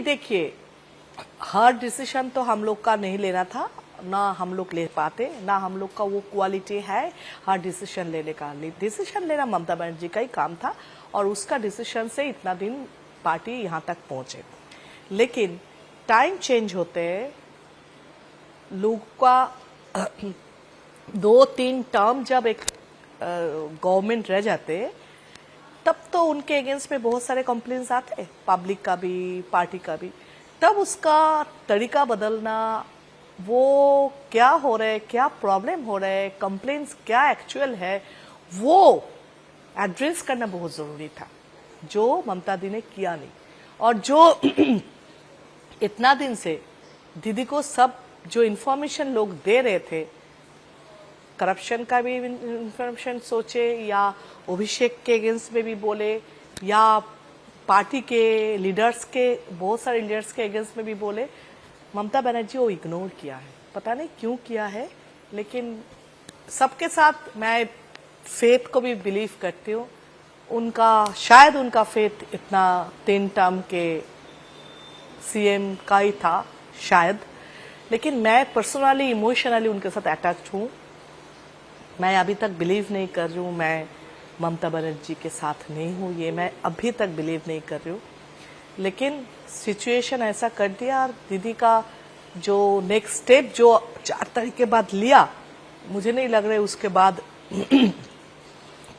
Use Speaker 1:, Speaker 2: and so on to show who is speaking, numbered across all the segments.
Speaker 1: देखिए, हर डिसीजन तो हम लोग का नहीं लेना था, ना हम लोग ले पाते, ना हम लोग का वो क्वालिटी है हर डिसीजन लेने का। डिसीजन लेना ममता बनर्जी का ही काम था और उसका डिसीजन से इतना दिन पार्टी यहाँ तक पहुंचे। लेकिन टाइम चेंज होते लोग का 2-3 टर्म जब एक गवर्नमेंट रह जाते तब तो उनके अगेंस्ट में बहुत सारे कंप्लेंट्स आते, पब्लिक का भी, पार्टी का भी। तब उसका तरीका बदलना, वो क्या हो रहा है, क्या प्रॉब्लम हो रहा है, कंप्लेंट्स क्या एक्चुअल है, वो एड्रेस करना बहुत जरूरी था, जो ममता दी ने किया नहीं। और जो इतना दिन से दीदी को सब जो इन्फॉर्मेशन लोग दे रहे थे, करप्शन का भी इन्फॉर्मेशन सोचे या अभिषेक के अगेंस्ट में भी बोले या पार्टी के लीडर्स के, बहुत सारे लीडर्स के अगेंस्ट में भी बोले, ममता बनर्जी वो इग्नोर किया है। पता नहीं क्यों किया है, लेकिन सबके साथ मैं फेथ को भी बिलीव करती हूँ। उनका शायद उनका फेथ इतना 3 टर्म के सीएम का ही था शायद, लेकिन मैं पर्सनली इमोशनली उनके साथ अटैच हूँ। मैं अभी तक बिलीव नहीं कर रही हूँ मैं ममता बनर्जी के साथ नहीं हूँ, ये मैं अभी तक बिलीव नहीं कर रही हूँ। लेकिन सिचुएशन ऐसा कर दिया और दीदी का जो नेक्स्ट स्टेप जो 4 तारीख के बाद लिया, मुझे नहीं लग रहा है उसके बाद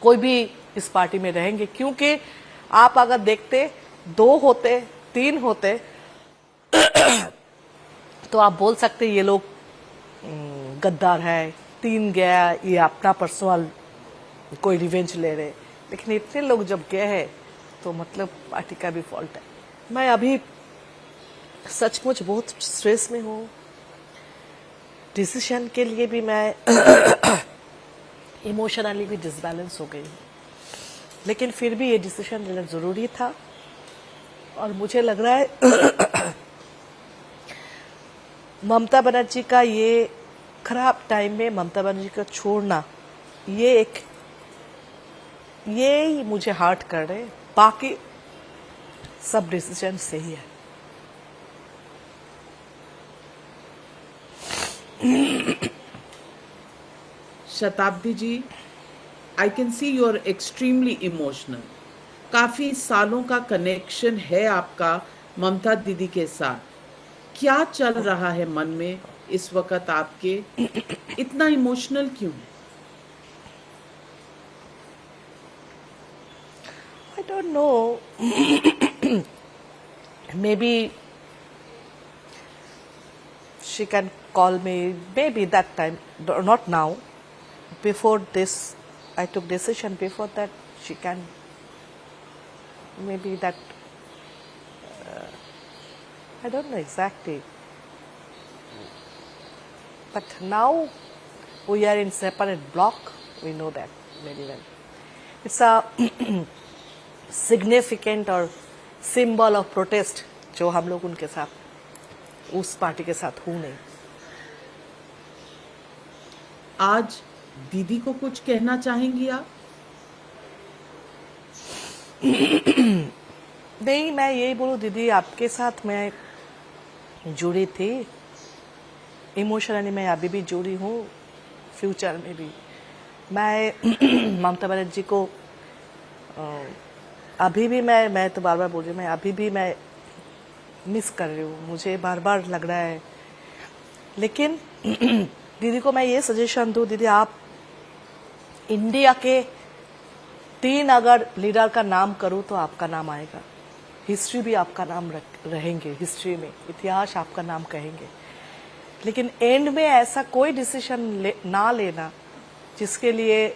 Speaker 1: कोई भी इस पार्टी में रहेंगे। क्योंकि आप अगर देखते 2 होते 3 होते तो आप बोल सकते ये लोग गद्दार है, 3 गया ये अपना पर्सनल कोई रिवेंज ले रहे। लेकिन इतने लोग जब गए हैं तो मतलब पार्टी का भी फॉल्ट है। मैं अभी सचमुच बहुत स्ट्रेस में हूँ। डिसीजन के लिए भी मैं इमोशनली भी डिसबैलेंस हो गई हूँ, लेकिन फिर भी ये डिसीजन लेना जरूरी था। और मुझे लग रहा है ममता बनर्जी का ये खराब टाइम में ममता बनर्जी को छोड़ना, ये ही मुझे हर्ट कर रहे, बाकी सब डिसीजन सही है।
Speaker 2: Shatabdi ji, I can see you are extremely emotional. काफी सालों का कनेक्शन है आपका ममता दीदी के साथ। क्या चल रहा है मन में इस वक्त आपके? इतना इमोशनल क्यों है?
Speaker 1: I don't know. Maybe she can call me, maybe that time, not now. Before this, I took decision. Before that, she can, maybe that, I don't know exactly. But now, we are in separate block. We know that very well. It's a significant और symbol of protest जो हम लोग उनके साथ, उस party के साथ हूं नहीं।
Speaker 2: आज दीदी को कुछ कहना चाहेंगी आप?
Speaker 1: नहीं, मैं यही बोलूं, दीदी आपके साथ मैं जुड़ी थी इमोशनली, मैं अभी भी जुड़ी हूँ, फ्यूचर में भी। मैं ममता बनर्जी को अभी भी मैं तो बार बार बोल रही हूँ, मैं अभी भी मैं मिस कर रही हूँ, मुझे बार बार लग रहा है। लेकिन दीदी को मैं ये सजेशन दूँ, दीदी आप इंडिया के 3 अगर लीडर का नाम करूँ तो आपका नाम आएगा, हिस्ट्री भी आपका नाम रहेंगे, हिस्ट्री में इतिहास आपका नाम कहेंगे। लेकिन एंड में ऐसा कोई डिसीजन ना लेना जिसके लिए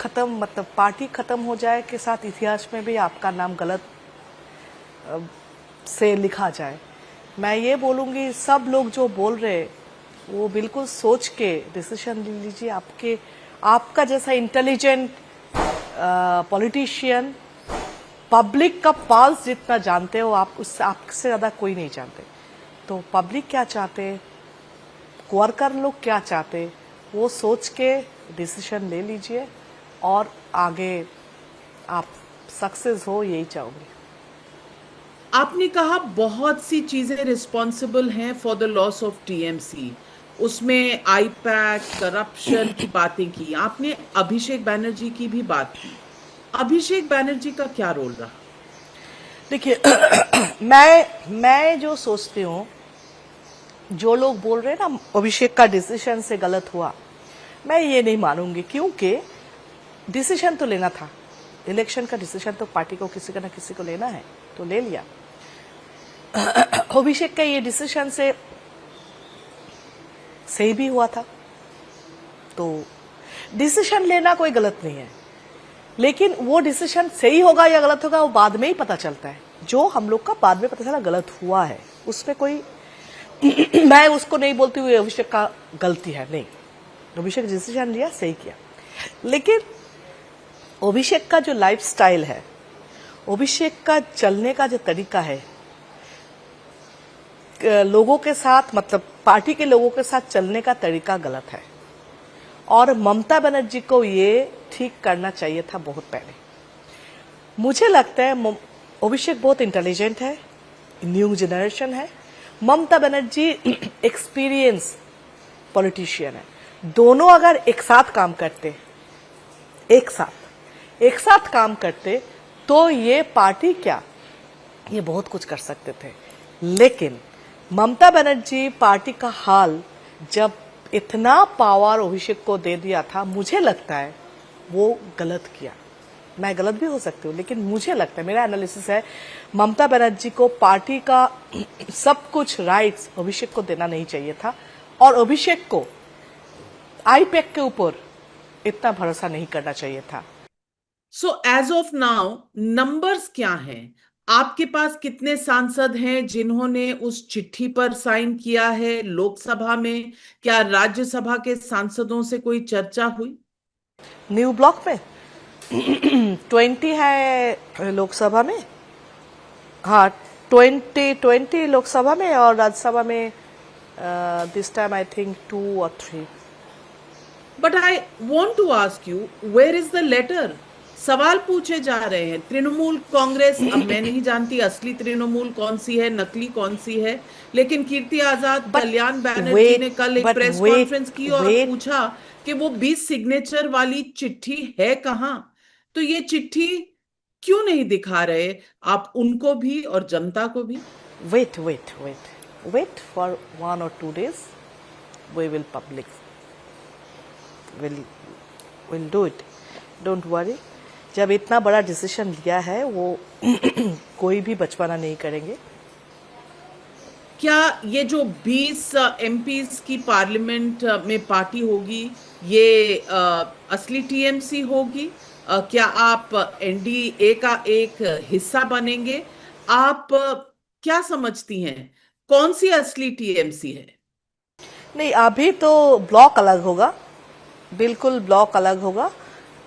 Speaker 1: खत्म, मतलब पार्टी खत्म हो जाए के साथ इतिहास में भी आपका नाम गलत से लिखा जाए। मैं ये बोलूँगी, सब लोग जो बोल रहे वो बिल्कुल सोच के डिसीजन ले लीजिए। आपका जैसा इंटेलिजेंट पॉलिटिशियन, पब्लिक का पल्स जितना जानते हो आप, उससे आपसे ज़्यादा कोई नहीं जानते। तो पब्लिक क्या चाहते, वर्कर लोग क्या चाहते, वो सोच के डिसीजन ले लीजिए और आगे आप सक्सेस हो, यही चाहूँगी।
Speaker 2: आपने कहा बहुत सी चीजें रिस्पॉन्सिबल हैं for the loss of TMC, उसमें आईपैक करप्शन की बातें की, आपने अभिषेक बैनर्जी की भी बात की। अभिषेक बैनर्जी का क्या रोल रहा?
Speaker 1: देखिए मैं जो सोचती हूँ, जो लोग बोल रहे हैं ना अभिषेक का डिसीजन से गलत हुआ, मैं ये नहीं मानूंगी, क्योंकि डिसीजन तो लेना था। इलेक्शन का डिसीजन तो पार्टी को किसी का ना किसी को लेना है, तो ले लिया। अभिषेक का ये डिसीजन से सही भी हुआ था, तो डिसीजन लेना कोई गलत नहीं है, लेकिन वो डिसीजन सही होगा या गलत होगा वो बाद में ही पता चलता है। जो हम लोग का बाद में पता चला गलत हुआ है, उसमें कोई मैं उसको नहीं बोलती हुई अभिषेक का गलती है, नहीं। अभिषेक डिसीजन लिया, सही किया, लेकिन अभिषेक का जो लाइफ स्टाइल है, अभिषेक का चलने का जो तरीका है, लोगों के साथ मतलब पार्टी के लोगों के साथ चलने का तरीका गलत है, और ममता बनर्जी को ये ठीक करना चाहिए था बहुत पहले। मुझे लगता है अभिषेक बहुत इंटेलिजेंट है, न्यू जनरेशन है। ममता बनर्जी एक्सपीरियंस पॉलिटिशियन है। दोनों अगर एक साथ काम करते, एक साथ काम करते, तो ये पार्टी क्या, ये बहुत कुछ कर सकते थे। लेकिन ममता बनर्जी पार्टी का हाल जब इतना पावर अभिषेक को दे दिया था, मुझे लगता है वो गलत किया। मैं गलत भी हो सकती हूँ, लेकिन मुझे लगता है, मेरा एनालिसिस है, ममता बनर्जी को पार्टी का सब कुछ राइट्स अभिषेक को देना नहीं चाहिए था, और अभिषेक को आईपैक के ऊपर इतना भरोसा नहीं करना चाहिए था।
Speaker 2: So as of now numbers क्या हैं? आपके पास कितने सांसद हैं जिन्होंने उस चिट्ठी पर साइन किया है लोकसभा में? क्या राज्यसभा के सांसदों से कोई चर्चा हुई?
Speaker 1: न्यू ब्लॉक में 20 है लोकसभा में, हाँ 20 लोकसभा में, और राज्यसभा में this time I think 2 or 3।
Speaker 2: But I want to ask you, where is the letter? सवाल पूछे जा रहे हैं। तृणमूल कांग्रेस, अब मैं नहीं जानती असली तृणमूल कौन सी है, नकली कौन सी है, लेकिन कीर्ति आजाद, कल्याण बैनर्जी ने कल एक प्रेस कॉन्फ्रेंस की और पूछा कि वो 20 सिग्नेचर वाली चिट्ठी है कहां। तो ये चिट्ठी क्यों नहीं दिखा रहे आप उनको भी और जनता को भी?
Speaker 1: Wait for 1 or 2 days. We will public. We'll do it. Don't worry. जब इतना बड़ा डिसीजन लिया है, वो कोई भी बचपना नहीं करेंगे।
Speaker 2: क्या ये जो 20 एमपीज की पार्लियामेंट में पार्टी होगी, ये असली टीएमसी होगी? क्या आप एनडीए का एक हिस्सा बनेंगे? आप क्या समझती हैं, कौन सी असली टीएमसी है?
Speaker 1: नहीं, अभी तो ब्लॉक अलग होगा, बिल्कुल ब्लॉक अलग होगा,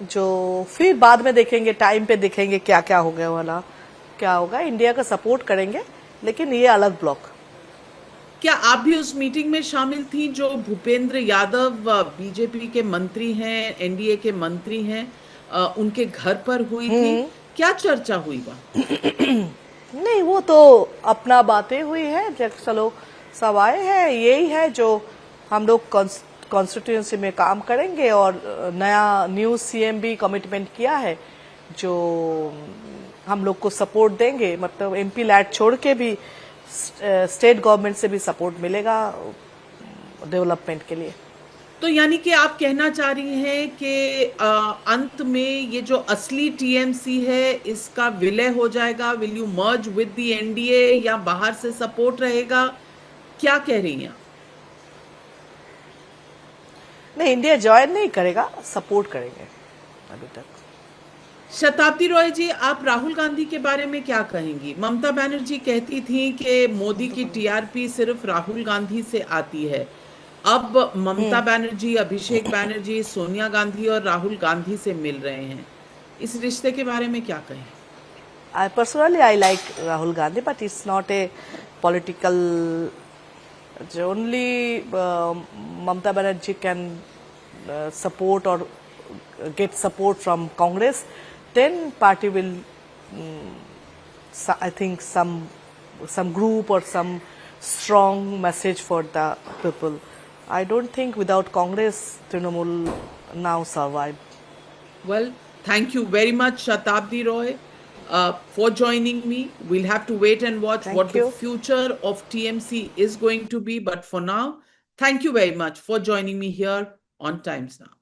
Speaker 1: जो फिर बाद में देखेंगे, टाइम पे देखेंगे क्या क्या हो गया वाला, क्या होगा। इंडिया का सपोर्ट करेंगे, लेकिन ये अलग ब्लॉक।
Speaker 2: क्या आप भी उस मीटिंग में शामिल थी जो भूपेंद्र यादव बीजेपी के मंत्री हैं, एनडीए के मंत्री हैं, उनके घर पर हुई थी? क्या चर्चा हुई वहां?
Speaker 1: नहीं, वो तो अपना बातें हुई है, चलो सब आए हैं, यही है जो हम लोग कॉन्स्टिट्यूएंसी में काम करेंगे, और न्यू सीएम भी कमिटमेंट किया है, जो हम लोग को सपोर्ट देंगे। मतलब एमपी लैट छोड़ के भी स्टेट गवर्नमेंट से भी सपोर्ट मिलेगा डेवलपमेंट के लिए।
Speaker 2: तो यानी कि आप कहना चाह रही हैं कि अंत में ये जो असली टीएमसी है, इसका विलय हो जाएगा? Will you merge with the NDA, या बाहर से सपोर्ट रहेगा? क्या कह रही हैं?
Speaker 1: नहीं, इंडिया ज्वाइन नहीं करेगा, सपोर्ट करेंगे अभी तक।
Speaker 2: शताब्दी रॉय जी, आप राहुल गांधी के बारे में क्या कहेंगी? ममता बनर्जी कहती थी कि मोदी की टीआरपी सिर्फ राहुल गांधी से आती है। अब ममता बनर्जी, अभिषेक बैनर्जी, सोनिया गांधी और राहुल गांधी से मिल रहे हैं। इस रिश्ते के बारे में क्या कहें?
Speaker 1: Personally, I like Rahul Gandhi, but it's not a political. Only Mamata Banerjee can support or get support from Congress. Then party will I think some group or some strong message for the people. I don't think without Congress, Trinamool now survive.
Speaker 2: Well, thank you very much, Shatabdi Roy, for joining me. We'll have to wait and watch
Speaker 1: Thank
Speaker 2: what
Speaker 1: you.
Speaker 2: the future of TMC is going to be. But for now, thank you very much for joining me here on Times Now.